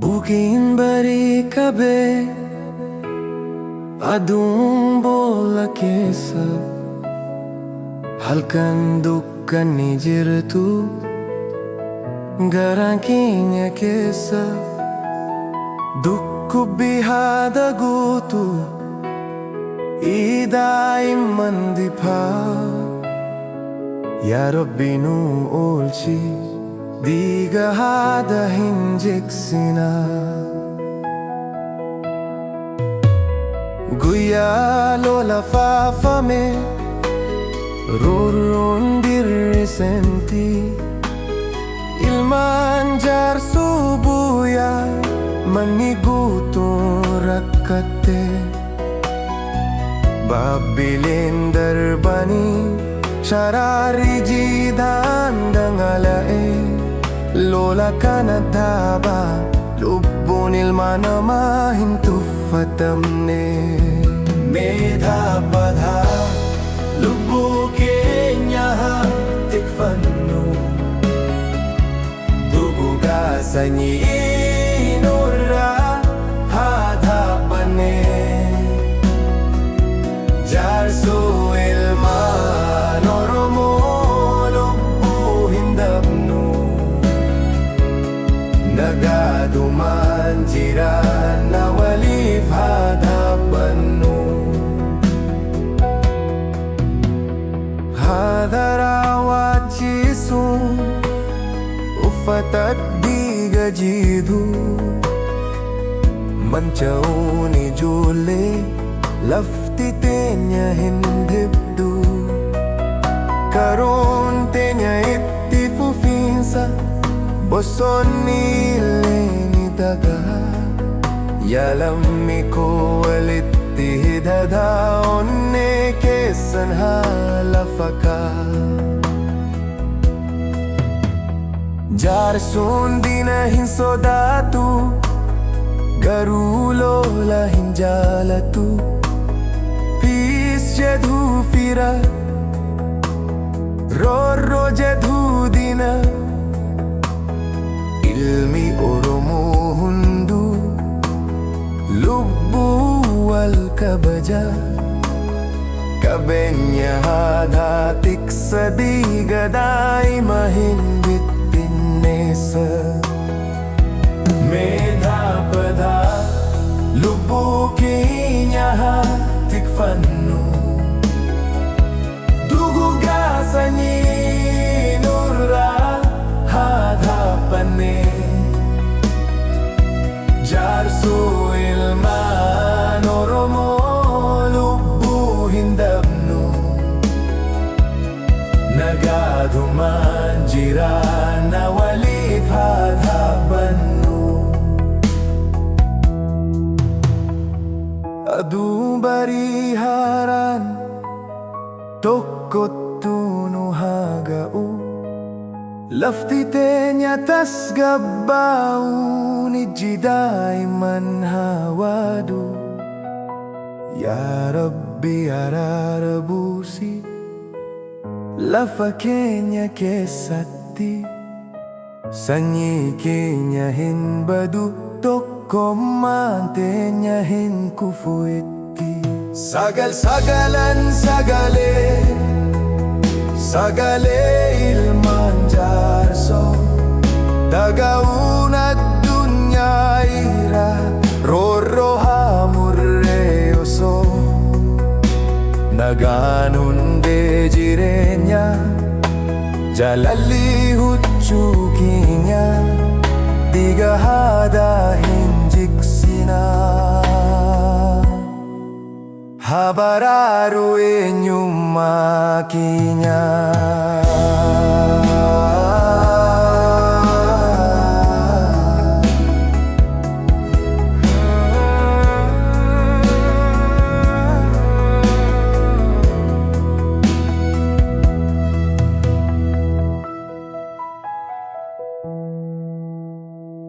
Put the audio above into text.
Bukin barikabe adum bola kesab halkan dukkan nijirtu garankinya kesab dukku bihada gutu idai mandipa ya Rabbi nu olchi diga hada hinjiksina guya lola fafame rurun dirrisenti ilmanjar subuya manigutun rakkate babilin darbani sharari jidan dangalae lola kanadaba lubbun ilmana mahin tuffatamne medha padha lubbu kenya tikfannu duguga sanyi nurra hadha pane jarsu ilma noromo lubbu hindabnu nagaduman jiran na walif hadapannu hadarawat jisun ufatat digajidu manchauni jole lafti tenya hindibdu karon tenya ittifu finsa bosoni leni daga yalammi ko walittihidada onne kesan halafaka jar sundina hin sodatu garulo la hinjalatu pis jedhu fira rorro jedhu dina ilmi oromo hundu lubbu wal kabaja kabenya hadha tiksadi gadai mahin bittinesa medha padha lubbu kinya tikfannu duguga sanyi nurra hadha pane jarsu ilma noromo lubbu hindabnu nagaduman jiran na walif hadhapannu adu bariharan tokkottunu haga'u lafti tenya tas gabbau nijidai man hawadu ya Rabbi ararabusi lafa kenya kesatti sanyi kenya hin badu tokko mantenya hin kufuitti sagal sagalan sagale sagale ilman jarso dagaun addunyaa ira rorro hamurre oso nagaan hundee jireenya jalalli huccuu keenya diga hada hin jiksina habaraaru eenyummaa keenya